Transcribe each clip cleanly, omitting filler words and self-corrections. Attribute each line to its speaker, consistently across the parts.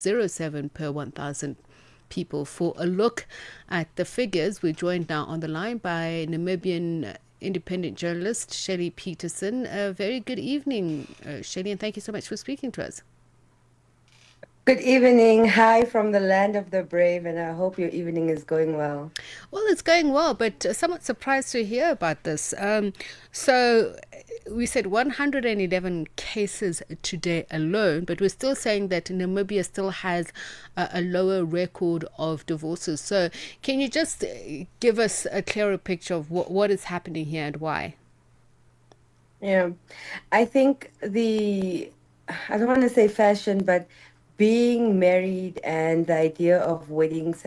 Speaker 1: 0.07 per 1,000 people. For a look at the figures, we're joined now on the line by Namibian Independent Journalist Shelley Petersen. A very good evening, Shelley, and thank you so much for speaking to us.
Speaker 2: Good evening. Hi from the land of the brave, and I hope your evening is going well.
Speaker 1: Well, it's going well, but somewhat surprised to hear about this. So we said 111 cases today alone, but we're still saying that Namibia still has a lower record of divorces. So can you just give us a clearer picture of what is happening here and why?
Speaker 2: Yeah, I think I don't want to say fashion, but being married and the idea of weddings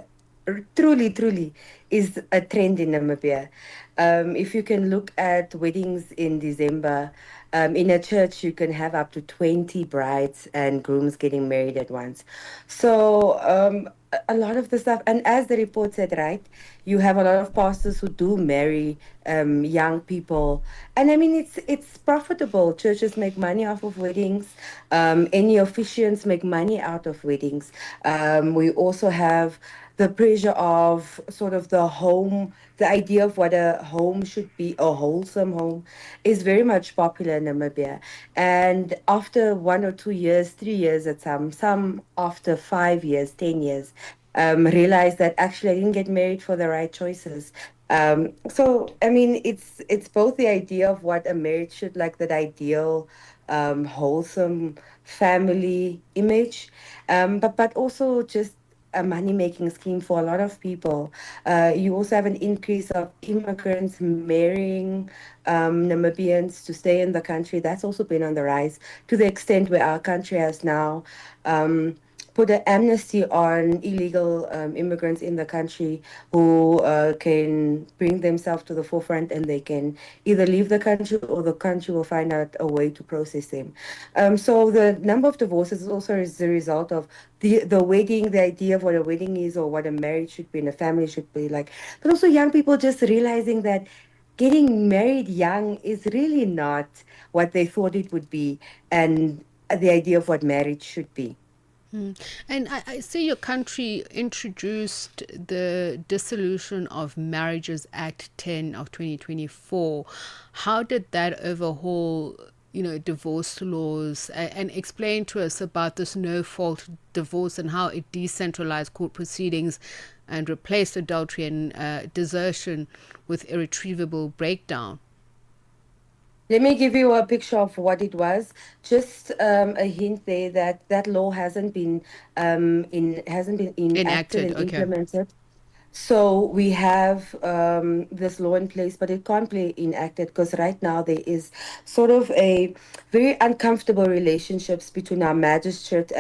Speaker 2: truly is a trend in Namibia. If you can look at weddings in December, in a church, you can have up to 20 brides and grooms getting married at once. So, a lot of the stuff, and as the report said, right, you have a lot of pastors who do marry young people, and I mean it's profitable. Churches make money off of weddings. Any officiants make money out of weddings. We also have the pressure of sort of the home, the idea of what a home should be, a wholesome home, is very much popular in Namibia. And after 1 or 2 years, 3 years at some after 5 years, 10 years, realize that actually I didn't get married for the right choices. So I mean, it's both the idea of what a marriage should like, that ideal, wholesome family image, but also just a money making scheme for a lot of people. You also have an increase of immigrants marrying Namibians to stay in the country. That's also been on the rise to the extent where our country has now. Put an amnesty on illegal immigrants in the country who can bring themselves to the forefront, and they can either leave the country or the country will find out a way to process them. So the number of divorces is also as a result of the wedding, the idea of what a wedding is or what a marriage should be and a family should be like. But also young people just realizing that getting married young is really not what they thought it would be, and the idea of what marriage should be.
Speaker 1: And I see your country introduced the Dissolution of Marriages Act 10 of 2024. How did that overhaul, divorce laws, and explain to us about this no-fault divorce and how it decentralized court proceedings and replaced adultery and desertion with irretrievable breakdown?
Speaker 2: Let me give you a picture of what it was. Just a hint there that that law hasn't been enacted
Speaker 1: Enacted,
Speaker 2: and
Speaker 1: okay.
Speaker 2: implemented. So we have this law in place, but it can't be enacted because right now there is sort of a very uncomfortable relationships between our magistrates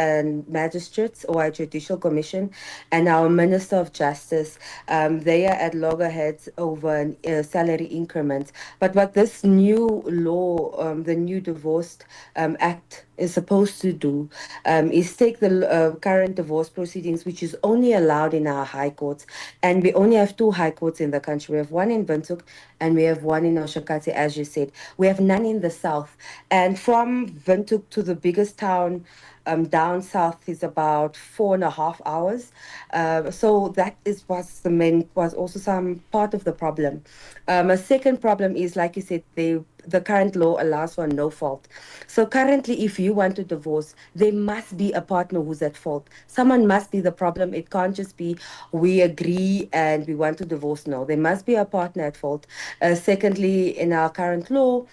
Speaker 2: or our judicial commission and our minister of justice. They are at loggerheads over salary increments. But what this new law, the new divorced act, is supposed to do is take the current divorce proceedings, which is only allowed in our high courts, and we only have two high courts in the country. We have one in Windhoek and we have one in Oshakati, as you said. We have none in the south. And from Windhoek to the biggest town down south is about 4.5 hours. So that was also some part of the problem. A second problem is, like you said, the current law allows for no fault. So currently, if you want to divorce, there must be a partner who's at fault. Someone must be the problem. It can't just be we agree and we want to divorce. No, there must be a partner at fault. Secondly, in our current law,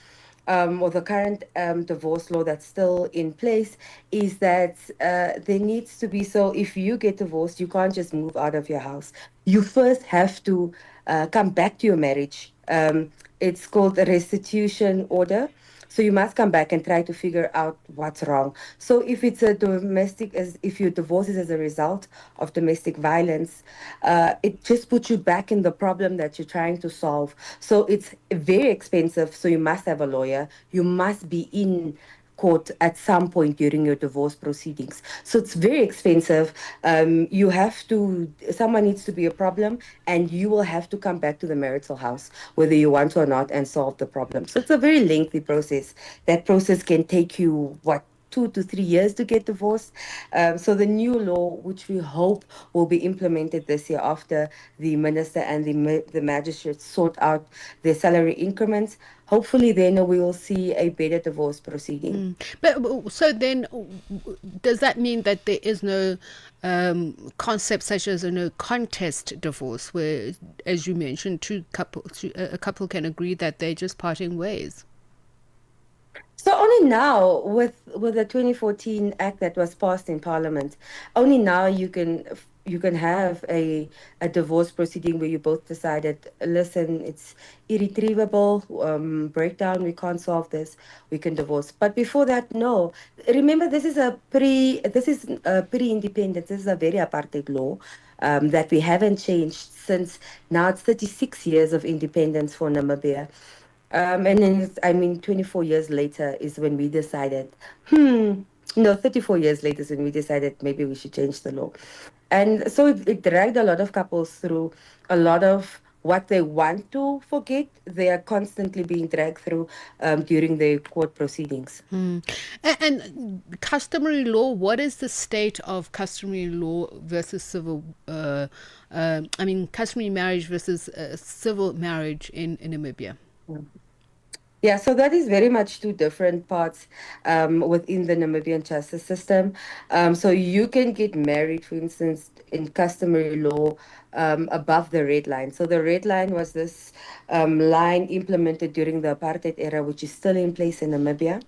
Speaker 2: or the current divorce law that's still in place, is that there needs to be, so if you get divorced, you can't just move out of your house. You first have to come back to your marriage. It's called a restitution order. So you must come back and try to figure out what's wrong. So if it's a domestic, as if your divorce is as a result of domestic violence, it just puts you back in the problem that you're trying to solve. So it's very expensive. So you must have a lawyer. You must be in court at some point during your divorce proceedings. So it's very expensive. Someone needs to be a problem, and you will have to come back to the marital house, whether you want to or not, and solve the problem. So it's a very lengthy process. That process can take you, what, 2 to 3 years to get divorced. So the new law, which we hope will be implemented this year after the minister and the magistrates sort out their salary increments, hopefully then we will see a better divorce proceeding.
Speaker 1: But so then, does that mean that there is no concept such as a no contest divorce, where, as you mentioned, a couple can agree that they're just parting ways?
Speaker 2: So only now, with the 2014 act that was passed in Parliament, only now you can have a divorce proceeding where you both decided, listen, it's irretrievable, breakdown, we can't solve this, we can divorce. But before that, no. Remember, this is a pre-independence. This is a very apartheid law. That we haven't changed since now. It's 36 years of independence for Namibia. And then, I mean, 24 years later is when we decided, no, 34 years later is when we decided maybe we should change the law. And so it dragged a lot of couples through a lot of what they want to forget. They are constantly being dragged through during the court proceedings.
Speaker 1: And customary law, what is the state of customary law versus civil? I mean, customary marriage versus civil marriage in Namibia.
Speaker 2: Yeah, so that is very much two different parts within the Namibian justice system. So you can get married, for instance, in customary law above the red line. So the red line was this line implemented during the apartheid era, which is still in place in Namibia,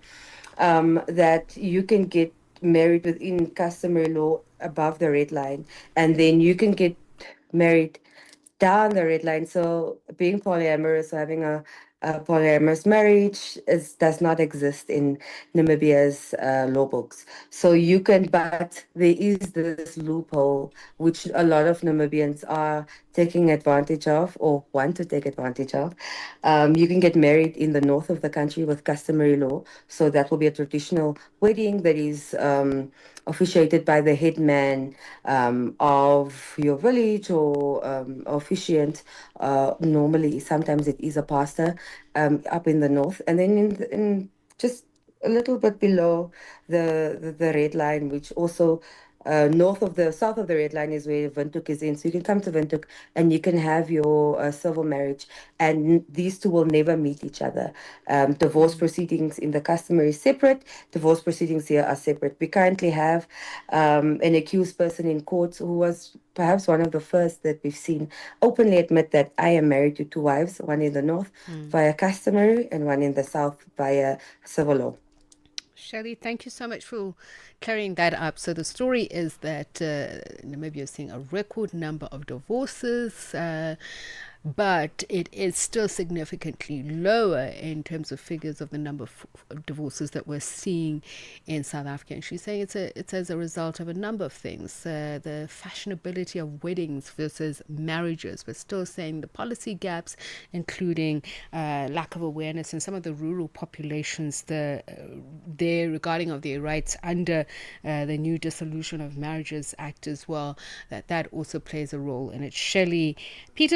Speaker 2: that you can get married within customary law above the red line, and then you can get married down the red line. So being polyamorous or having a polyamorous marriage does not exist in Namibia's law books. So you can, but there is this loophole which a lot of Namibians are taking advantage of or want to take advantage of. You can get married in the north of the country with customary law. So that will be a traditional wedding that is officiated by the headman of your village or officiant. Normally, sometimes it is a pastor up in the north. And then in just a little bit below the red line, which also south of the red line is where Windhoek is in. So you can come to Windhoek and you can have your civil marriage, and these two will never meet each other. Divorce proceedings in the customary is separate. Divorce proceedings here are separate. We currently have an accused person in court who was perhaps one of the first that we've seen openly admit that I am married to two wives, one in the north via customary and one in the south via civil law.
Speaker 1: Shelley, thank you so much for carrying that up. So the story is that Namibia is seeing a record number of divorces, but it is still significantly lower in terms of figures of the number of divorces that we're seeing in South Africa. And she's saying it's as a result of a number of things. The fashionability of weddings versus marriages. We're still saying the policy gaps, including lack of awareness in some of the rural populations there regarding of their rights under the new Dissolution of Marriages Act as well. That also plays a role in it. Shelley Petersen